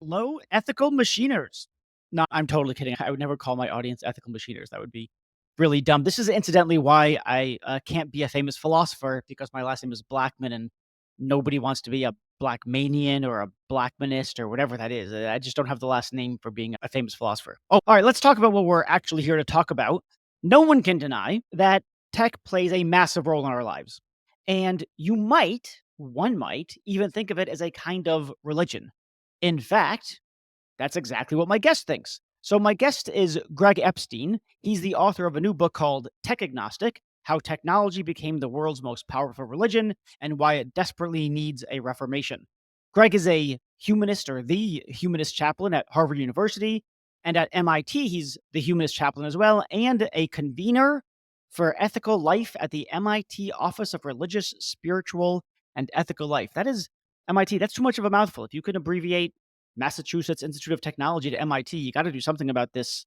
Low ethical machiners. No, I'm totally kidding. I would never call my audience ethical machiners. That would be really dumb. This is incidentally why I can't be a famous philosopher, because my last name is Blackman and nobody wants to be a Blackmanian or a Blackmanist or whatever that is. I just don't have the last name for being a famous philosopher. Oh, all right. Let's talk about what we're actually here to talk about. No one can deny that tech plays a massive role in our lives. And one might even think of it as a kind of religion. In fact, that's exactly what my guest thinks. So, my guest is Greg Epstein. He's the author of a new book called Tech Agnostic: How Technology Became the World's Most Powerful Religion and Why It Desperately Needs a Reformation. Greg is a humanist, or the humanist chaplain at Harvard University. And at MIT, he's the humanist chaplain as well, and a convener for ethical life at the MIT Office of Religious, Spiritual, and Ethical Life. That is MIT. That's too much of a mouthful. If you could abbreviate Massachusetts Institute of Technology to MIT, you got to do something about this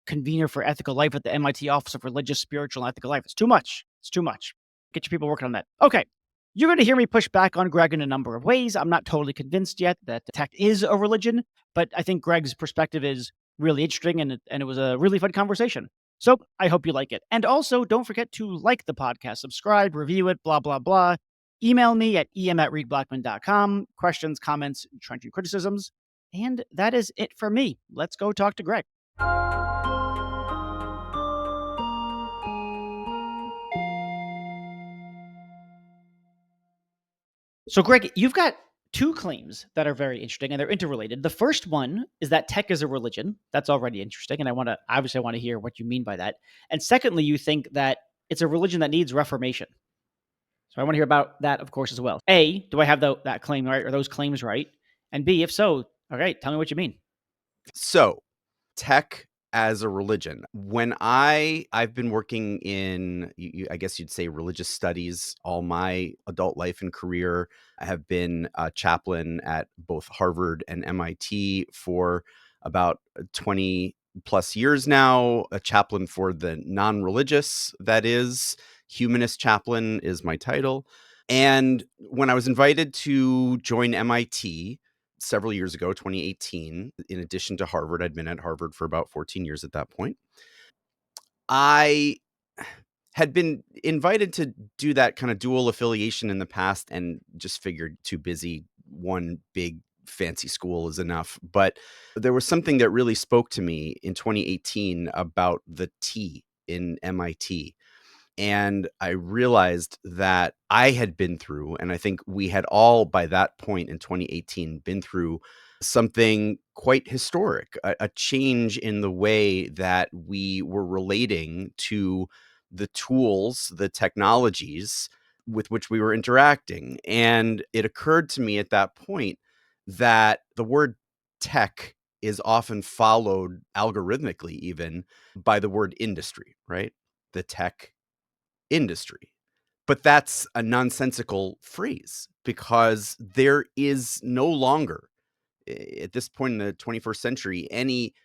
convener for ethical life at the MIT Office of Religious, Spiritual, and Ethical Life. It's too much. It's too much. Get your people working on that. Okay. You're going to hear me push back on Greg in a number of ways. I'm not totally convinced yet that tech is a religion, but I think Greg's perspective is really interesting, and it was a really fun conversation. So I hope you like it. And also, don't forget to like the podcast, subscribe, review it, blah, blah, blah. Email me at em@reedblackman.com. Questions, comments, trenching criticisms. And that is it for me. Let's go talk to Greg. So, Greg, you've got two claims that are very interesting, and they're interrelated. The first one is that tech is a religion. That's already interesting, and I want to hear what you mean by that. And secondly, you think that it's a religion that needs reformation. So I want to hear about that, of course, as well. A, do I have that claim right, or those claims right? And B, if so, all right, tell me what you mean. So, tech as a religion. When I've been working in, I guess you'd say, religious studies all my adult life and career. I have been a chaplain at both Harvard and MIT for about 20 plus years now, a chaplain for the non-religious, that is, humanist chaplain is my title. And when I was invited to join MIT several years ago, 2018, in addition to Harvard, I'd been at Harvard for about 14 years at that point. I had been invited to do that kind of dual affiliation in the past and just figured too busy, one big fancy school is enough. But there was something that really spoke to me in 2018 about the T in MIT. And I realized that I had been through, and I think we had all by that point in 2018 been through something quite historic, a change in the way that we were relating to the tools, the technologies with which we were interacting. And it occurred to me at that point that the word tech is often followed algorithmically even by the word industry, right? The tech industry. But that's a nonsensical phrase because there is no longer, at this point in the 21st century, any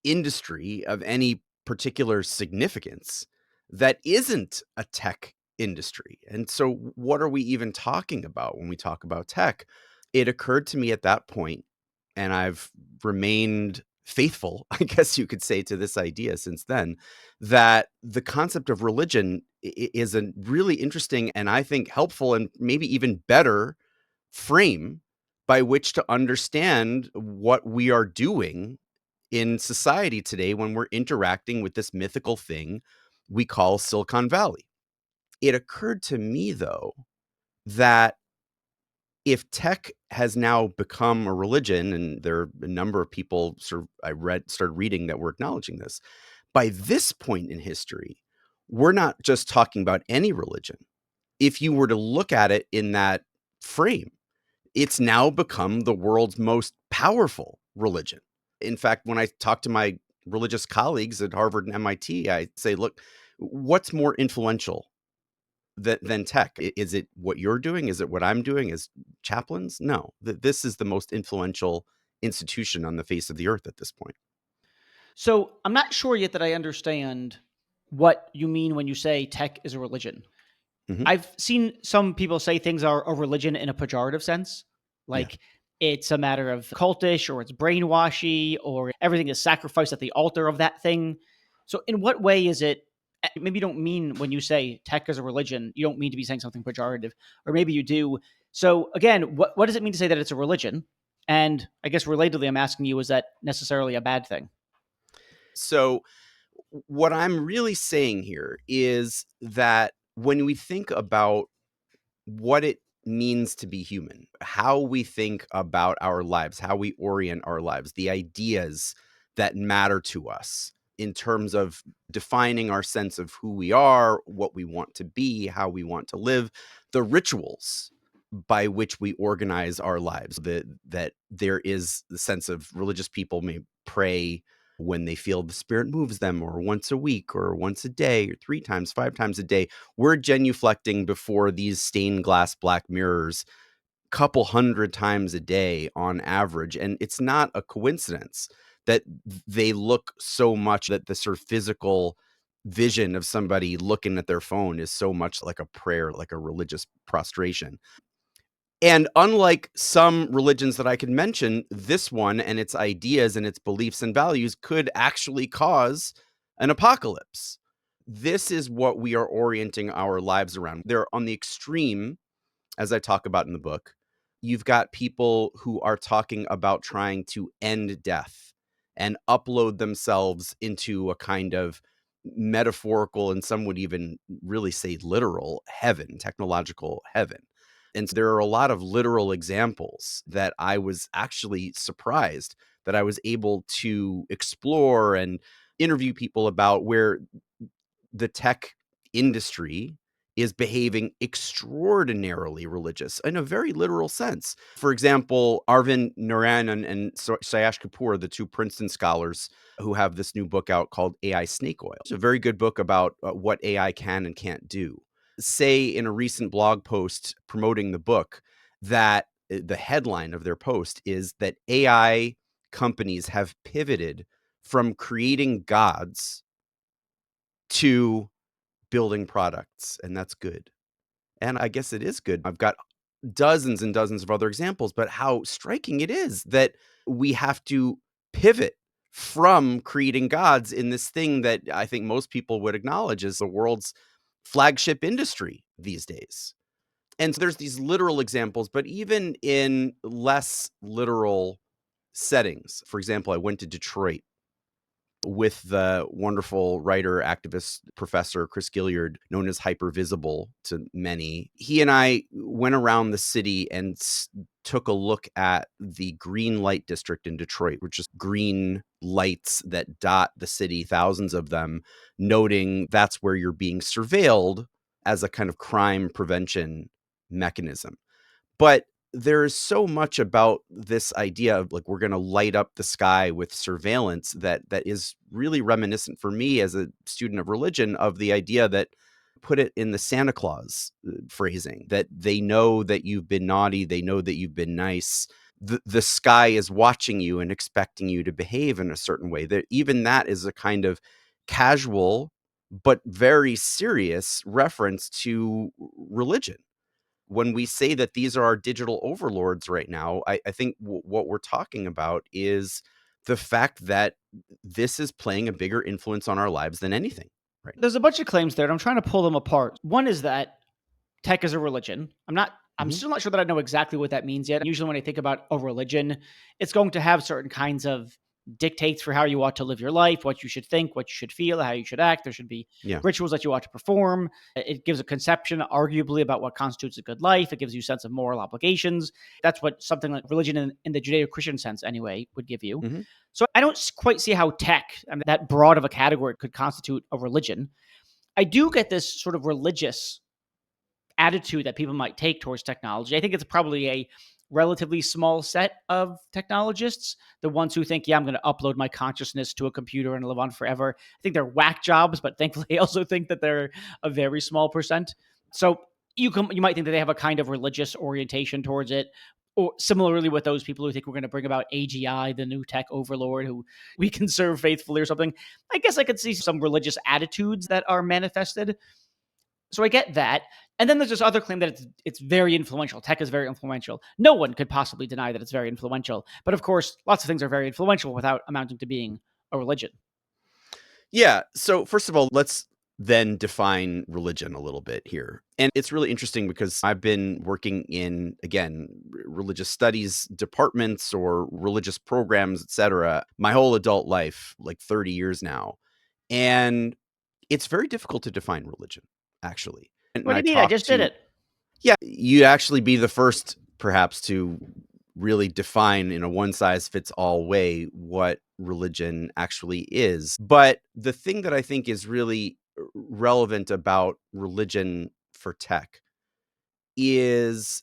industry of any particular significance that isn't a tech industry. And so, what are we even talking about when we talk about tech? It occurred to me at that point, and I've remained faithful, I guess you could say, to this idea since then, that the concept of religion is a really interesting and I think helpful and maybe even better frame by which to understand what we are doing in society today when we're interacting with this mythical thing we call Silicon Valley. It occurred to me, though, that if tech has now become a religion, and there are a number of people started reading that were acknowledging this, by this point in history, we're not just talking about any religion. If you were to look at it in that frame, it's now become the world's most powerful religion. In fact, when I talk to my religious colleagues at Harvard and MIT, I say, look, what's more influential than tech? Is it what you're doing? Is it what I'm doing as chaplains? No, this is the most influential institution on the face of the earth at this point. So I'm not sure yet that I understand what you mean when you say tech is a religion. Mhm. I've seen some people say things are a religion in a pejorative sense. Yeah. Like it's a matter of cultish or it's brainwashy or everything is sacrificed at the altar of that thing. So, in what way is it? Maybe you don't mean when you say tech is a religion, you don't mean to be saying something pejorative, or maybe you do. So, again, what does it mean to say that it's a religion? And I guess relatedly, I'm asking you, is that necessarily a bad thing? So, what I'm really saying here is that when we think about what it means to be human, how we think about our lives, how we orient our lives, the ideas that matter to us in terms of defining our sense of who we are, what we want to be, how we want to live, the rituals by which we organize our lives, that there is the sense of religious people may pray when they feel the spirit moves them, or once a week, or once a day, or 3 times, 5 times a day. We're genuflecting before these stained glass black mirrors couple hundred times a day on average. And it's not a coincidence that they look so much, that the sort of physical vision of somebody looking at their phone is so much like a prayer, like a religious prostration. And unlike some religions that I could mention, this one and its ideas and its beliefs and values could actually cause an apocalypse. This is what we are orienting our lives around. They're on the extreme, as I talk about in the book. You've got people who are talking about trying to end death and upload themselves into a kind of metaphorical, and some would even really say literal heaven, technological heaven. And so there are a lot of literal examples that I was actually surprised that I was able to explore and interview people about, where the tech industry is behaving extraordinarily religious in a very literal sense. For example, Arvind Narayanan and Sayash Kapoor, the two Princeton scholars who have this new book out called AI Snake Oil. It's a very good book about what AI can and can't do. Say in a recent blog post promoting the book that the headline of their post is that AI companies have pivoted from creating gods to building products, and that's good. And I guess it is good. I've got dozens and dozens of other examples, but how striking it is that we have to pivot from creating gods in this thing that I think most people would acknowledge is the world's flagship industry these days. And so there's these literal examples, but even in less literal settings. For example, I went to Detroit with the wonderful writer, activist, professor Chris Gilliard, known as Hypervisible to many. He and I went around the city and took a look at the green light district in Detroit, which is green lights that dot the city, thousands of them, noting that's where you're being surveilled as a kind of crime prevention mechanism. But there is so much about this idea of, like, we're gonna light up the sky with surveillance that is really reminiscent for me as a student of religion of the idea that, put it in the Santa Claus phrasing, that they know that you've been naughty, they know that you've been nice. The sky is watching you and expecting you to behave in a certain way. That even that is a kind of casual but very serious reference to religion. When we say that these are our digital overlords right now, I think what we're talking about is the fact that this is playing a bigger influence on our lives than anything right now. There's a bunch of claims there, and I'm trying to pull them apart. One is that tech is a religion. I'm Mhm. still not sure that I know exactly what that means yet. Usually when I think about a religion, it's going to have certain kinds of dictates for how you ought to live your life, what you should think, what you should feel, how you should act. There should be Yeah. rituals that you ought to perform. It gives a conception, arguably, about what constitutes a good life. It gives you a sense of moral obligations. That's what something like religion in the Judeo-Christian sense, anyway, would give you. Mhm. So I don't quite see how tech, and that broad of a category, could constitute a religion. I do get this sort of religious attitude that people might take towards technology. I think it's probably a relatively small set of technologists, the ones who think, yeah, I'm going to upload my consciousness to a computer and live on forever. I think they're whack jobs, but thankfully I also think that they're a very small percent. So you might think that they have a kind of religious orientation towards it. Or similarly with those people who think we're going to bring about AGI, the new tech overlord who we can serve faithfully or something. I guess I could see some religious attitudes that are manifested. So I get that. And then there's this other claim that it's very influential. Tech is very influential. No one could possibly deny that it's very influential. But of course, lots of things are very influential without amounting to being a religion. Yeah. So, first of all, let's then define religion a little bit here. And it's really interesting because I've been working in, again, religious studies departments or religious programs, etc., my whole adult life, like 30 years now. And it's very difficult to define religion, actually. And What do I you mean? I talk just did to, it. yeah, you'd actually be the first, perhaps, to really define in a one size fits all way what religion actually is. But the thing that I think is really relevant about religion for tech is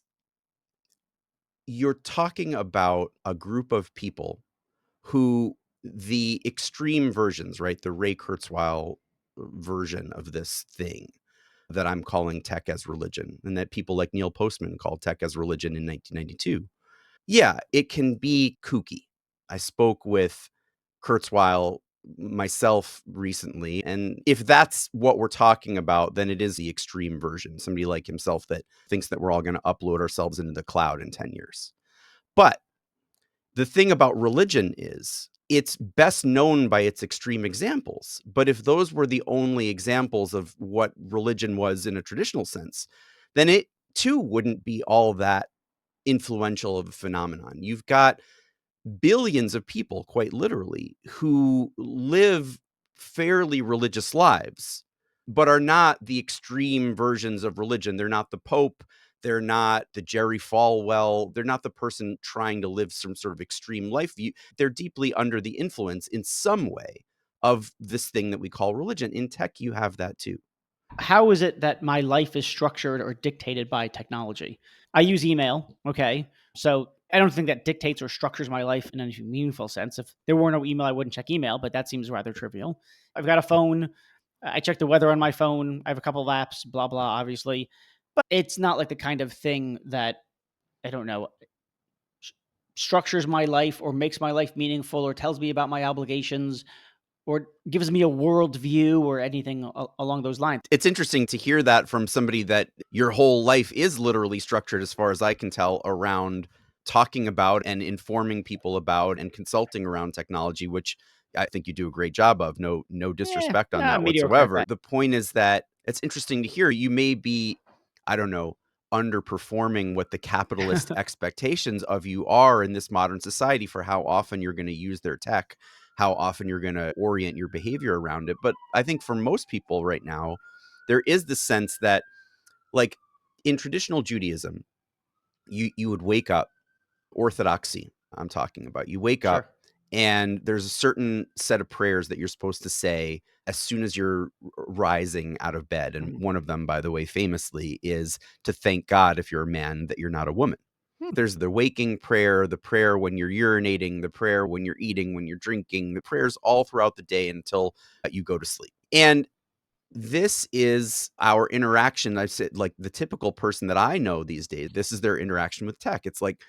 you're talking about a group of people who the extreme versions, right? The Ray Kurzweil version of this thing that I'm calling tech as religion, and that people like Neil Postman called tech as religion in 1992. Yeah, it can be kooky. I spoke with Kurzweil myself recently, and if that's what we're talking about, then it is the extreme version. Somebody like himself that thinks that we're all going to upload ourselves into the cloud in 10 years. But the thing about religion is it's best known by its extreme examples. But if those were the only examples of what religion was in a traditional sense, then it too wouldn't be all that influential of a phenomenon. You've got billions of people, quite literally, who live fairly religious lives, but are not the extreme versions of religion. They're not the Pope. They're not the Jerry Falwell. They're not the person trying to live some sort of extreme life view. They're deeply under the influence in some way of this thing that we call religion. In tech, you have that too. How is it that my life is structured or dictated by technology? I use email, okay? So I don't think that dictates or structures my life in any meaningful sense. If there were no email, I wouldn't check email, but that seems rather trivial. I've got a phone. I check the weather on my phone. I have a couple of apps, blah, blah, obviously. But it's not like the kind of thing that, I don't know, structures my life or makes my life meaningful or tells me about my obligations or gives me a worldview or anything along those lines. It's interesting to hear that from somebody that your whole life is literally structured, as far as I can tell, around talking about and informing people about and consulting around technology, which I think you do a great job of. No disrespect on that Mediocre at whatsoever. best. The point is that it's interesting to hear you may be, I don't know, underperforming what the capitalist expectations of you are in this modern society for how often you're going to use their tech, how often you're going to orient your behavior around it. But I think for most people right now, there is the sense that, like, in traditional Judaism, you would wake up, orthodoxy I'm talking about. You wake up Sure. and there's a certain set of prayers that you're supposed to say as soon as you're rising out of bed. And Mhm. one of them, by the way, famously, is to thank God, if you're a man, that you're not a woman. There's the waking prayer, the prayer when you're urinating, the prayer when you're eating, when you're drinking, the prayers all throughout the day until you go to sleep. And this is our interaction. I've said, like, the typical person that I know these days, this is their interaction with tech. It's like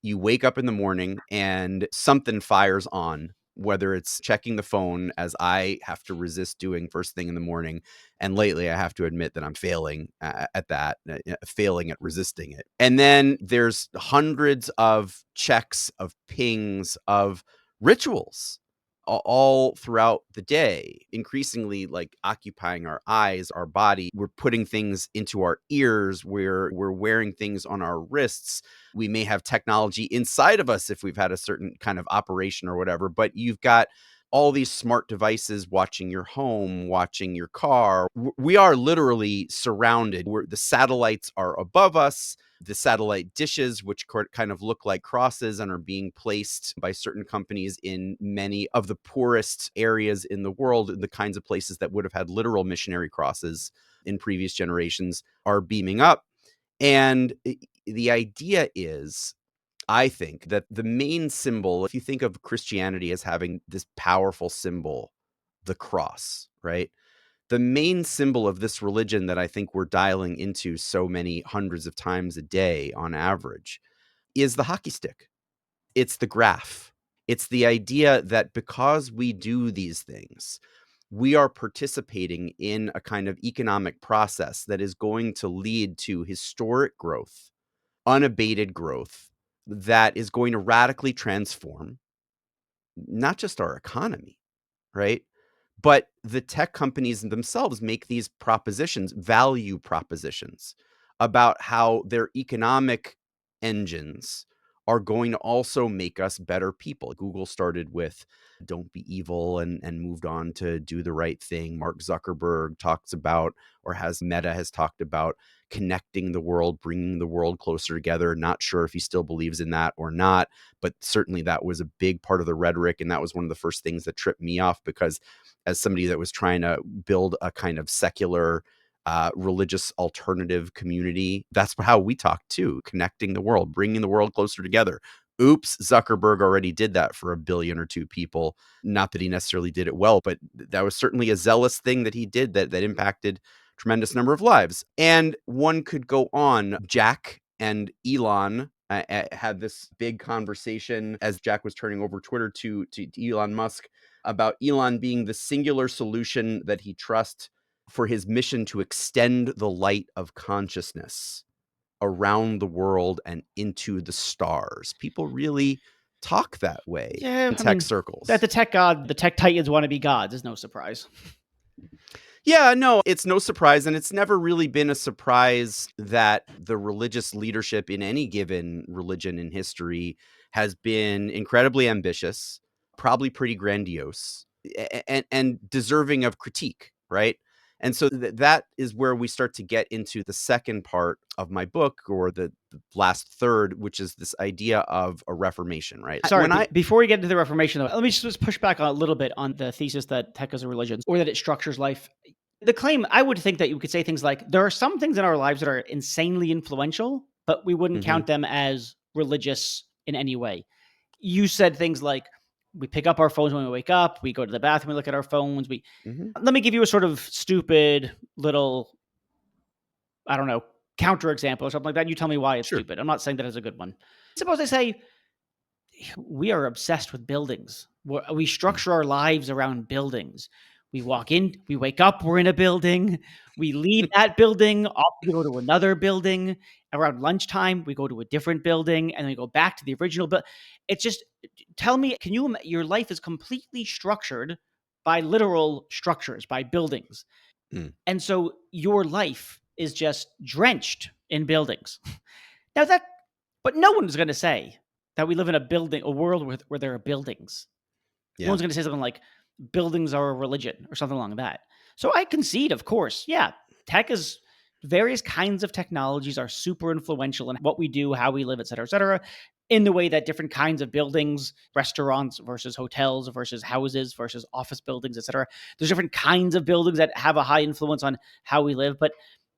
you wake up in the morning and something fires on, whether it's checking the phone, as I have to resist doing first thing in the morning. And lately, I have to admit that I'm failing at that, failing at resisting it. And then there's hundreds of checks, of pings, of rituals all throughout the day, increasingly like occupying our eyes, our body. We're putting things into our ears. We're wearing things on our wrists. We may have technology inside of us if we've had a certain kind of operation or whatever, but you've got all these smart devices watching your home, watching your car. We are literally surrounded. The satellites are above us. The satellite dishes, which kind of look like crosses and are being placed by certain companies in many of the poorest areas in the world, the kinds of places that would have had literal missionary crosses in previous generations, are beaming up. And the idea is, I think, that the main symbol, if you think of Christianity as having this powerful symbol, the cross, right? The main symbol of this religion that I think we're dialing into so many hundreds of times a day on average is the hockey stick. It's the graph. It's the idea that because we do these things, we are participating in a kind of economic process that is going to lead to historic growth, unabated growth that is going to radically transform not just our economy, right? But the tech companies themselves make these propositions, value propositions, about how their economic engines are going to also make us better people. Google started with don't be evil and moved on to do the right thing. Mark Zuckerberg talks about, or has Meta has talked about, connecting the world, bringing the world closer together. Not sure if he still believes in that or not, but certainly that was a big part of the rhetoric. And that was one of the first things that tripped me off, because as somebody that was trying to build a kind of secular, religious alternative community, that's how we talk too, connecting the world, bringing the world closer together. Oops, Zuckerberg already did that for 1 billion or 2 people. Not that he necessarily did it well, but that was certainly a zealous thing that he did that impacted tremendous number of lives. And one could go on. Jack and Elon had this big conversation as Jack was turning over Twitter to Elon Musk, about Elon being the singular solution that he trusts for his mission to extend the light of consciousness around the world and into the stars. People really talk that way Yeah, in I tech mean, that circles. the tech titans want to be gods is no surprise. Yeah, no, it's no surprise, and it's never really been a surprise that the religious leadership in any given religion in history has been incredibly ambitious, probably pretty grandiose, and deserving of critique, right? And so that is where we start to get into the second part of my book, or the last third, which is this idea of a reformation, right? Sorry, before we get into the Reformation, though, let me just push back a little bit on the thesis that tech is a religion or that it structures life. The claim, I would think that you could say things like, there are some things in our lives that are insanely influential, but we wouldn't Mhm, count them as religious in any way. You said things like, we pick up our phones when we wake up, we go to the bathroom, we look at our phones. mhm. Let me give you a sort of stupid little, I don't know, counterexample or something like that. You tell me why it's Sure. stupid. I'm not saying that it's a good one. Suppose I say, we are obsessed with buildings. We Mm, structure our lives around buildings. We walk in, we wake up, we're in a building. We leave that building, off we go to another building. Around lunchtime, we go to a different building, and then we go back to the original. But it's just, tell me, can you? Your life is completely structured by literal structures, by buildings, mm, and so your life is just drenched in buildings. Now that, but no one's going to say that we live in a world where there are buildings. No yeah. one's going to say something like buildings are a religion or something along that. So I concede, of course, yeah, tech is various kinds of technologies are super influential in what we do, how we live, et cetera, in the way that different kinds of buildings, restaurants versus hotels versus houses versus office buildings, etc. There's different kinds of buildings that have a high influence on how we live, but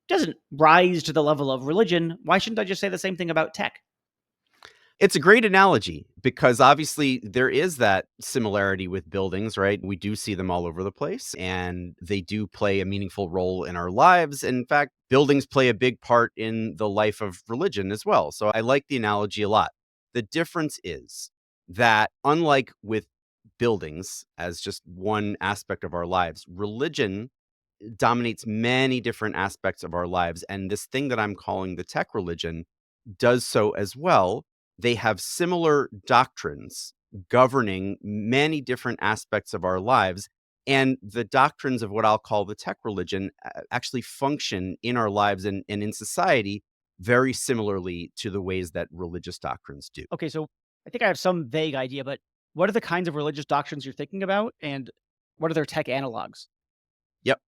doesn't rise to the level of religion. Why shouldn't I just say the same thing about tech? It's a great analogy because obviously there is that similarity with buildings, right? We do see them all over the place and they do play a meaningful role in our lives. In fact, buildings play a big part in the life of religion as well. So I like the analogy a lot. The difference is that, unlike with buildings as just one aspect of our lives, religion dominates many different aspects of our lives. And this thing that I'm calling the tech religion does so as well. They have similar doctrines governing many different aspects of our lives. And the doctrines of what I'll call the tech religion actually function in our lives and in society very similarly to the ways that religious doctrines do. Okay, so I think I have some vague idea, but what are the kinds of religious doctrines you're thinking about, and what are their tech analogs? Yep.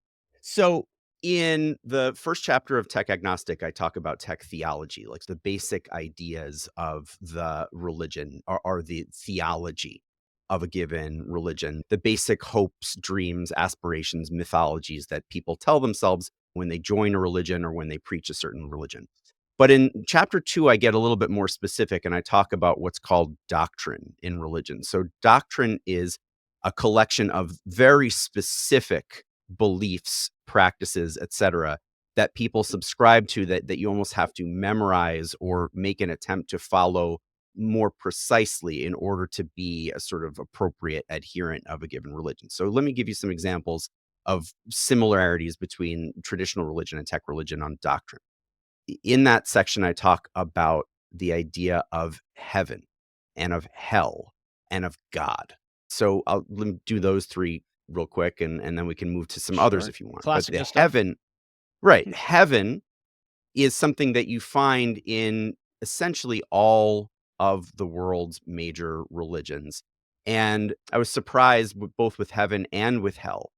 So in the first chapter of Tech Agnostic, I talk about tech theology, like the basic ideas of the religion are the theology of a given religion, the basic hopes, dreams, aspirations, mythologies that people tell themselves when they join a religion or when they preach a certain religion. But in chapter 2, I get a little bit more specific and I talk about what's called doctrine in religion. So doctrine is a collection of very specific beliefs, practices, etc., that people subscribe to, that you almost have to memorize or make an attempt to follow more precisely in order to be a sort of appropriate adherent of a given religion. So let me give you some examples of similarities between traditional religion and tech religion on doctrine. In that section, I talk about the idea of heaven and of hell and of God. So let me do those three real quick, and then we can move to some others Sure. if you want. But Classic the good stuff. heaven, right? Heaven is something that you find in essentially all of the world's major religions. And I was surprised with both with heaven and with hell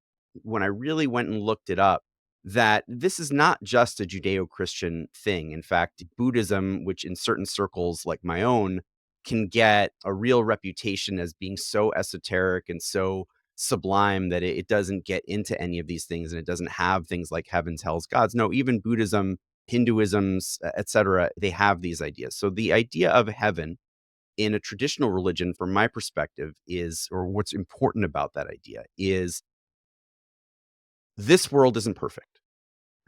when I really went and looked it up that this is not just a Judeo-Christian thing. In fact, Buddhism, which in certain circles like my own can get a real reputation as being so esoteric and so sublime that it doesn't get into any of these things and it doesn't have things like heavens, hells, gods. No, even Buddhism, Hinduism's, etc., they have these ideas. So the idea of heaven in a traditional religion, from my perspective, is, or what's important about that idea is this world isn't perfect,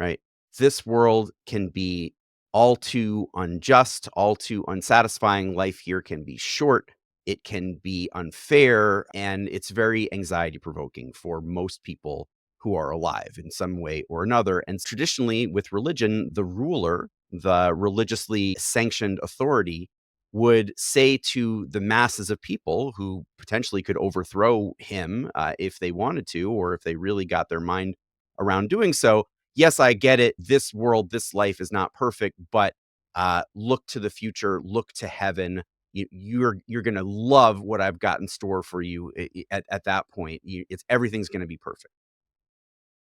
right? This world can be all too unjust, all too unsatisfying. Life here can be short. It can be unfair, and it's very anxiety provoking for most people who are alive in some way or another. And traditionally, with religion, the ruler, the religiously sanctioned authority, would say to the masses of people who potentially could overthrow him if they wanted to, or if they really got their mind around doing so. Yes, I get it. This world, this life is not perfect, but look to the future, look to heaven. You're going to love what I've got in store for you at that point. It's everything's going to be perfect.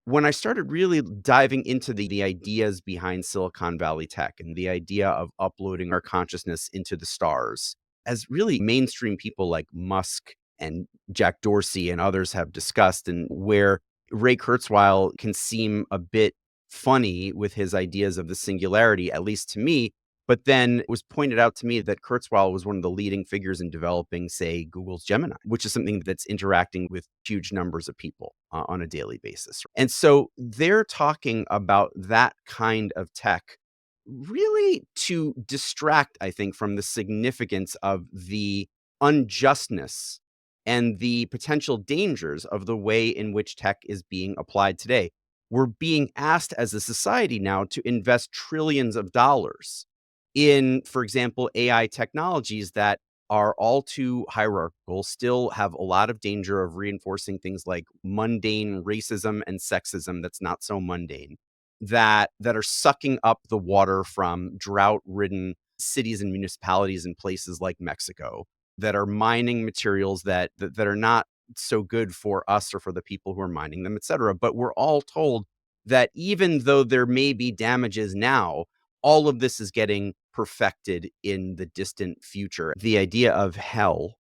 When I started really diving into the ideas behind Silicon Valley tech and the idea of uploading our consciousness into the stars, as really mainstream people like Musk and Jack Dorsey and others have discussed, and where Ray Kurzweil can seem a bit funny with his ideas of the singularity, at least to me. But then it was pointed out to me that Kurzweil was one of the leading figures in developing, say, Google's Gemini, which is something that's interacting with huge numbers of people on a daily basis. And so they're talking about that kind of tech really to distract, I think, from the significance of the unjustness and the potential dangers of the way in which tech is being applied today. We're being asked as a society now to invest trillions of dollars in, for example, AI technologies that are all too hierarchical, still have a lot of danger of reinforcing things like mundane racism and sexism that's not so mundane, that are sucking up the water from drought-ridden cities and municipalities in places like Mexico, that are mining materials that are not so good for us or for the people who are mining them, et cetera. But we're all told that even though there may be damages now, all of this is getting perfected in the distant future. The idea of hell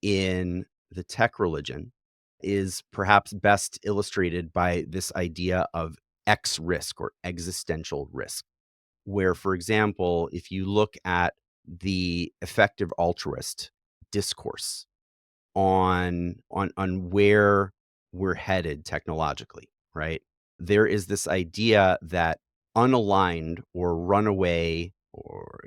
in the tech religion is perhaps best illustrated by this idea of X risk or existential risk, where, for example, if you look at the effective altruist discourse on where we're headed technologically, right? There is this idea that unaligned or runaway or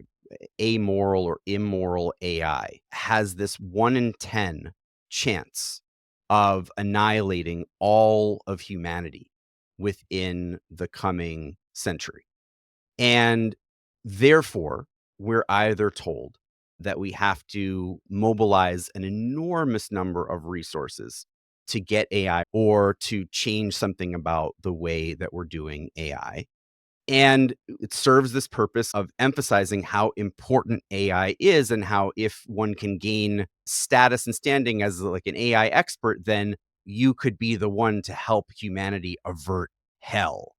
amoral or immoral AI has this 1 in 10 chance of annihilating all of humanity within the coming century. And therefore, we're either told that we have to mobilize an enormous number of resources to get AI or to change something about the way that we're doing AI. And it serves this purpose of emphasizing how important AI is and how if one can gain status and standing as like an AI expert, then you could be the one to help humanity avert hell.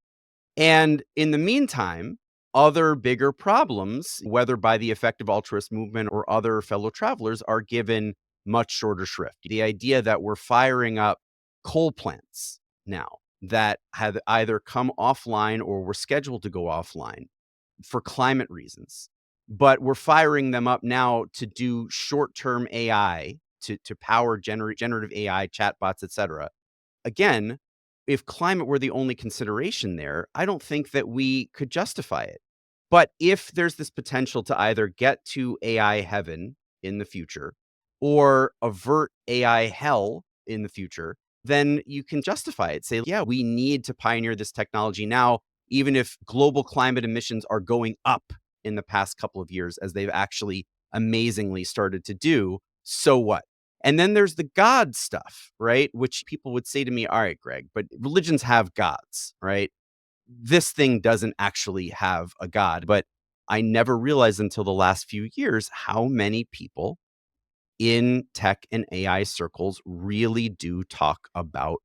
And in the meantime, other bigger problems, whether by the effective altruist movement or other fellow travelers, are given much shorter shrift. The idea that we're firing up coal plants now that have either come offline or were scheduled to go offline for climate reasons, but we're firing them up now to do short-term AI to power generative AI, chatbots, etc. Again, if climate were the only consideration there, I don't think that we could justify it. But if there's this potential to either get to AI heaven in the future or avert AI hell in the future, then you can justify it. Say, yeah, we need to pioneer this technology now, even if global climate emissions are going up in the past couple of years, as they've actually amazingly started to do. So what? And then there's the God stuff, right? Which people would say to me, all right, Greg, but religions have gods, right? This thing doesn't actually have a God. But I never realized until the last few years how many people in tech and AI circles really do talk about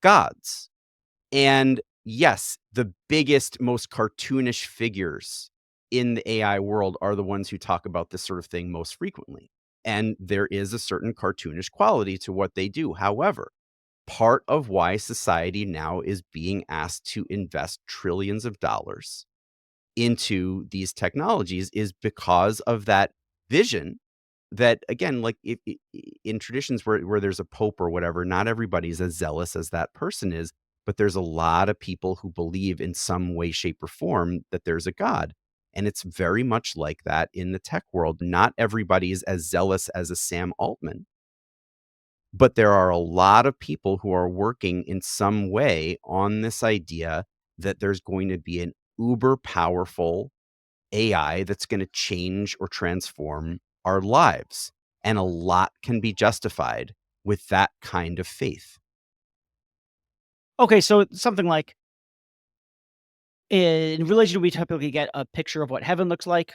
gods. And yes, the biggest, most cartoonish figures in the AI world are the ones who talk about this sort of thing most frequently. And there is a certain cartoonish quality to what they do. However, part of why society now is being asked to invest trillions of dollars into these technologies is because of that vision that, again, like in traditions where there's a pope or whatever, not everybody's as zealous as that person is, but there's a lot of people who believe in some way, shape, or form that there's a God. And it's very much like that in the tech world. Not everybody is as zealous as a Sam Altman, but there are a lot of people who are working in some way on this idea that there's going to be an uber powerful AI that's going to change or transform our lives. And a lot can be justified with that kind of faith. Okay, so something like in religion, we typically get a picture of what heaven looks like.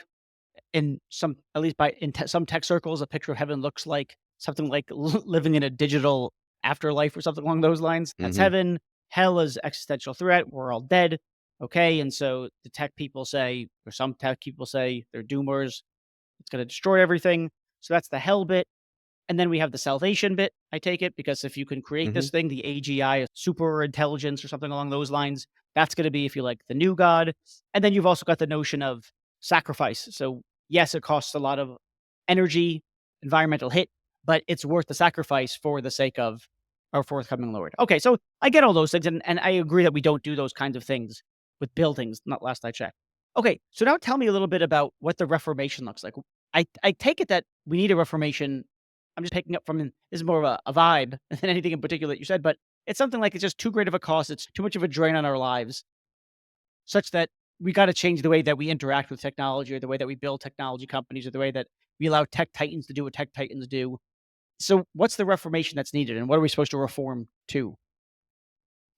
In some, at least by some tech circles, a picture of heaven looks like something like living in a digital afterlife or something along those lines. That's Hmm. heaven. Hell is existential threat. We're all dead. Okay, and so the tech people say, or some tech people say, they're doomers. It's going to destroy everything. So that's the hell bit. And then we have the salvation bit, I take it, because if you can create Hmm. this thing, the AGI, super intelligence or something along those lines, that's going to be, if you like, the new God. And then you've also got the notion of sacrifice. So, yes, it costs a lot of energy, environmental hit, but it's worth the sacrifice for the sake of our forthcoming Lord. Okay, so I get all those things, and I agree that we don't do those kinds of things with buildings, not last I checked. Okay, so now tell me a little bit about what the Reformation looks like. I take it that we need a Reformation. I'm just picking up from this is more of a vibe than anything in particular that you said, but it's something like it's just too great of a cost. It's too much of a drain on our lives, such that we got to change the way that we interact with technology, or the way that we build technology companies, or the way that we allow tech titans to do what tech titans do. So, what's the reformation that's needed, and what are we supposed to reform to?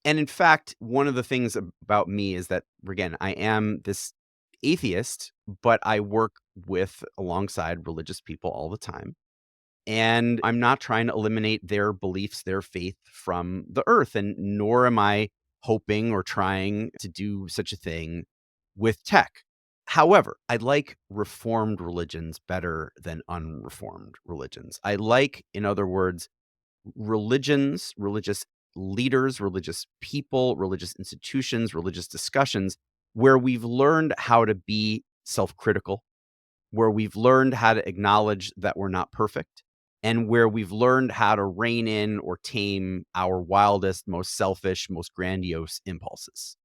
And in fact, one of the things about me is that, again, I am this atheist, but I work with alongside religious people all the time. And I'm not trying to eliminate their beliefs, their faith from the earth, and nor am I hoping or trying to do such a thing with tech. However, I like reformed religions better than unreformed religions. I like, in other words, religions, religious leaders, religious people, religious institutions, religious discussions where we've learned how to be self critical, where we've learned how to acknowledge that we're not perfect, and where we've learned how to rein in or tame our wildest, most selfish, most grandiose impulses.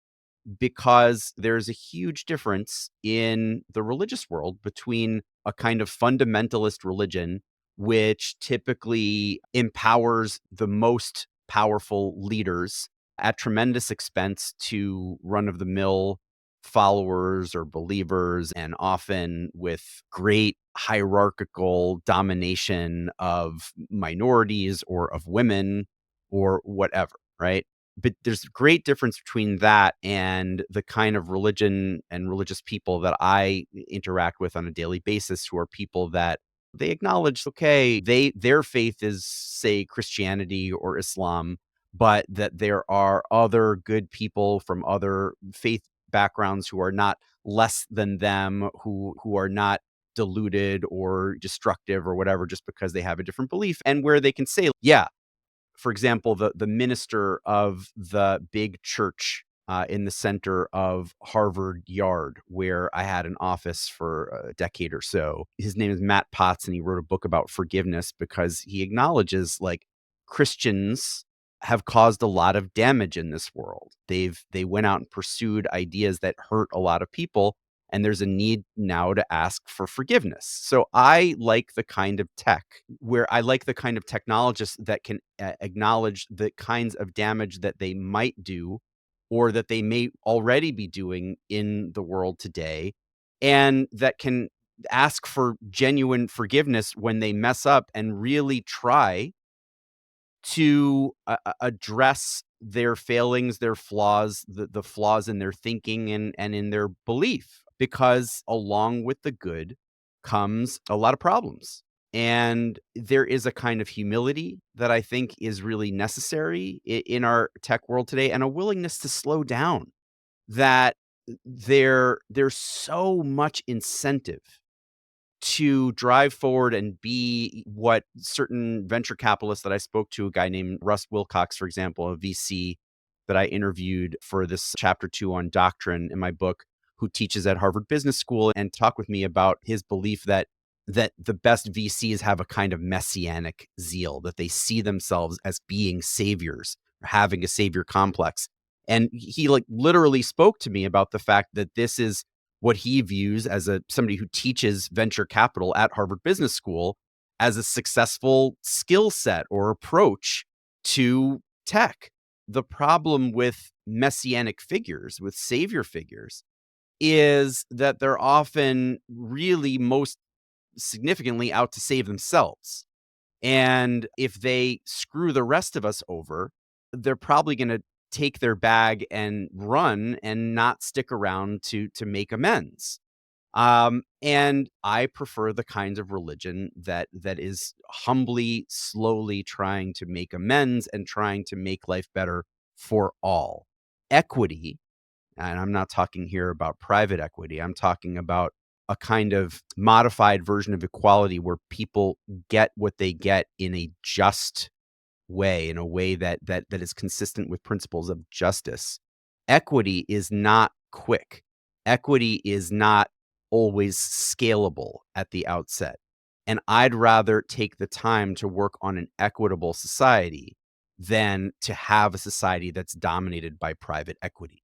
Because there's a huge difference in the religious world between a kind of fundamentalist religion, which typically empowers the most powerful leaders at tremendous expense to run of the mill followers or believers, and often with great hierarchical domination of minorities or of women or whatever, right? But there's a great difference between that and the kind of religion and religious people that I interact with on a daily basis, who are people that they acknowledge, okay, their faith is, say, Christianity or Islam, but that there are other good people from other faith backgrounds who are not less than them, who are not deluded or destructive or whatever just because they have a different belief, and where they can say, yeah, for example, the minister of the big church in the center of Harvard Yard, where I had an office for a decade or so. His name is Matt Potts, and he wrote a book about forgiveness because he acknowledges, like, Christians have caused a lot of damage in this world. They went out and pursued ideas that hurt a lot of people, and there's a need now to ask for forgiveness. So I like the kind of tech where I like the kind of technologists that can acknowledge the kinds of damage that they might do or that they may already be doing in the world today, and that can ask for genuine forgiveness when they mess up and really try to address their failings, their flaws, the flaws in their thinking and in their belief, because along with the good comes a lot of problems. And there is a kind of humility that I think is really necessary in our tech world today, and a willingness to slow down, that there's so much incentive to drive forward and be what certain venture capitalists that I spoke to, a guy named Russ Wilcox, for example, a VC that I interviewed for this chapter 2 on doctrine in my book, who teaches at Harvard Business School, and talked with me about his belief that the best VCs have a kind of messianic zeal, that they see themselves as being saviors, or having a savior complex. And he like literally spoke to me about the fact that this is what he views as somebody who teaches venture capital at Harvard Business School as a successful skill set or approach to tech. The problem with messianic figures, with savior figures, is that they're often really most significantly out to save themselves. And if they screw the rest of us over, they're probably going to take their bag and run and not stick around to make amends. And I prefer the kinds of religion that is humbly, slowly trying to make amends and trying to make life better for all. Equity, and I'm not talking here about private equity. I'm talking about a kind of modified version of equality where people get what they get in a just way, in a way that is consistent with principles of justice. Equity is not quick. Equity is not always scalable at the outset. And I'd rather take the time to work on an equitable society than to have a society that's dominated by private equity.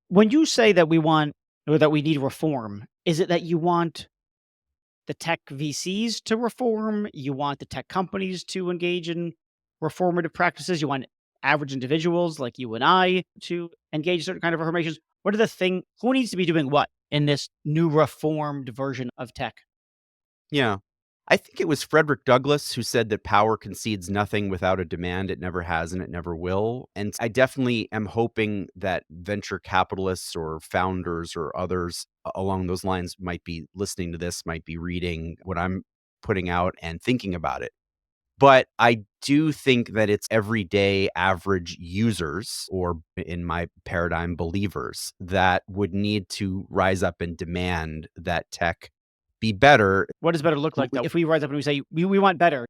When you say that we want or that we need reform, is it that you want the tech VCs to reform? You want the tech companies to engage in reformative practices? You want average individuals like you and I to engage in certain kind of reformations? What are the thing? Who needs to be doing what in this new reformed version of tech? Yeah. I think it was Frederick Douglass who said that power concedes nothing without a demand. It never has and it never will. And I definitely am hoping that venture capitalists or founders or others along those lines might be listening to this, might be reading what I'm putting out and thinking about it. But I do think that it's everyday average users, or in my paradigm, believers, that would need to rise up and demand that tech be better. What does better look like though? If we rise up and we say we want better,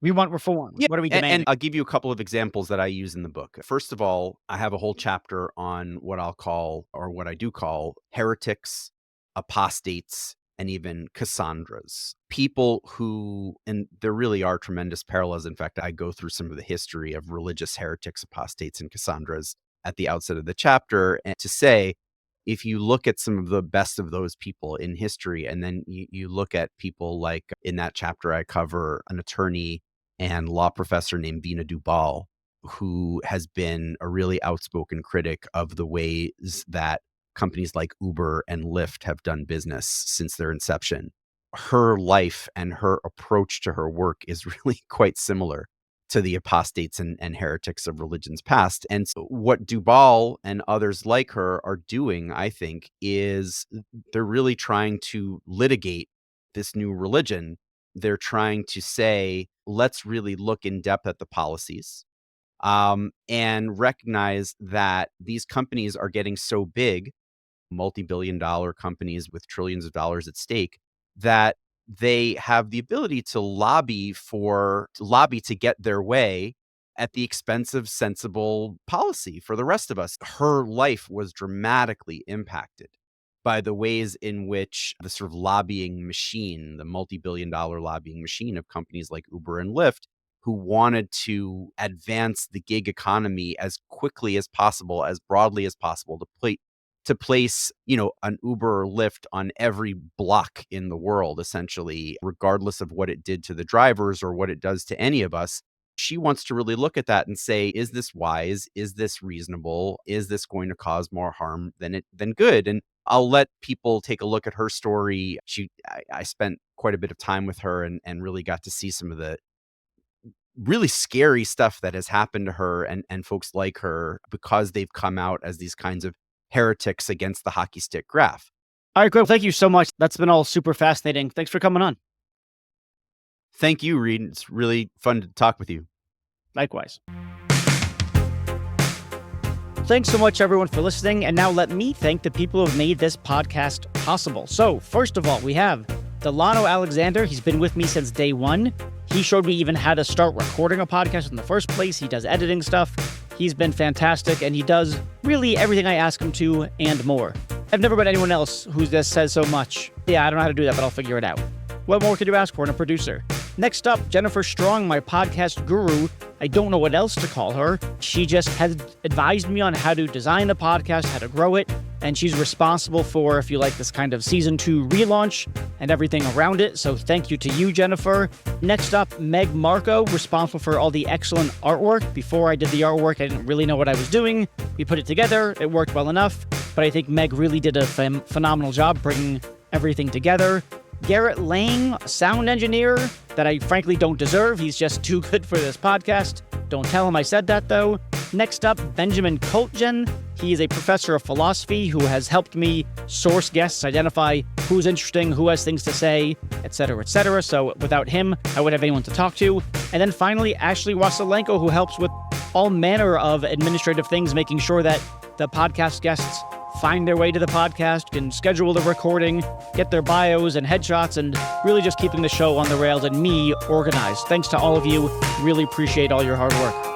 we want reform. Yeah, What are we and demanding? I'll give you a couple of examples that I use in the book. First of all, I have a whole chapter on what I'll call, or what I do call, heretics, apostates, and even Cassandras. People who, and there really are tremendous parallels. In fact, I go through some of the history of religious heretics, apostates, and Cassandras at the outset of the chapter, and to say, if you look at some of the best of those people in history, and then you look at people like, in that chapter, I cover an attorney and law professor named Vina Dubal, who has been a really outspoken critic of the ways that companies like Uber and Lyft have done business since their inception. Her life and her approach to her work is really quite similar to the apostates and heretics of religions past. And so what Dubal and others like her are doing, I think, is they're really trying to litigate this new religion. They're trying to say, let's really look in depth at the policies, and recognize that these companies are getting so big, multi-billion-dollar companies with trillions of dollars at stake, that they have the ability to lobby to get their way at the expense of sensible policy for the rest of us. Her life was dramatically impacted by the ways in which the sort of lobbying machine, the multi-billion-dollar lobbying machine of companies like Uber and Lyft, who wanted to advance the gig economy as quickly as possible, as broadly as possible, to place, an Uber or Lyft on every block in the world, essentially, regardless of what it did to the drivers or what it does to any of us. She wants to really look at that and say, is this wise? Is this reasonable? Is this going to cause more harm than good? And I'll let people take a look at her story. I spent quite a bit of time with her and really got to see some of the really scary stuff that has happened to her and folks like her because they've come out as these kinds of heretics against the hockey stick graph. All right, great. Thank you so much. That's been all super fascinating. Thanks for coming on. Thank you, Reed. It's really fun to talk with you. Likewise. Thanks so much, everyone, for listening. And now let me thank the people who have made this podcast possible. So, first of all, we have Delano Alexander. He's been with me since day one. He showed me even how to start recording a podcast in the first place. He does editing stuff. He's been fantastic, and he does really everything I ask him to and more. I've never met anyone else who just says so much. Yeah, I don't know how to do that, but I'll figure it out. What more could you ask for in a producer? Next up, Jennifer Strong, my podcast guru. I don't know what else to call her. She just has advised me on how to design the podcast, how to grow it, and she's responsible for, if you like, this kind of season 2 relaunch and everything around it. So thank you to you, Jennifer. Next up, Meg Marco, responsible for all the excellent artwork. Before I did the artwork, I didn't really know what I was doing. We put it together. It worked well enough, but I think Meg really did a phenomenal job bringing everything together. Garrett Lang, sound engineer that I frankly don't deserve. He's just too good for this podcast. Don't tell him I said that, though. Next up, Benjamin Koltgen. He is a professor of philosophy who has helped me source guests, identify who's interesting, who has things to say, etc., etc. So without him, I wouldn't have anyone to talk to. And then finally, Ashley Wasilenko, who helps with all manner of administrative things, making sure that the podcast guests find their way to the podcast, can schedule the recording, get their bios and headshots, and really just keeping the show on the rails and me organized. Thanks to all of you. Really appreciate all your hard work.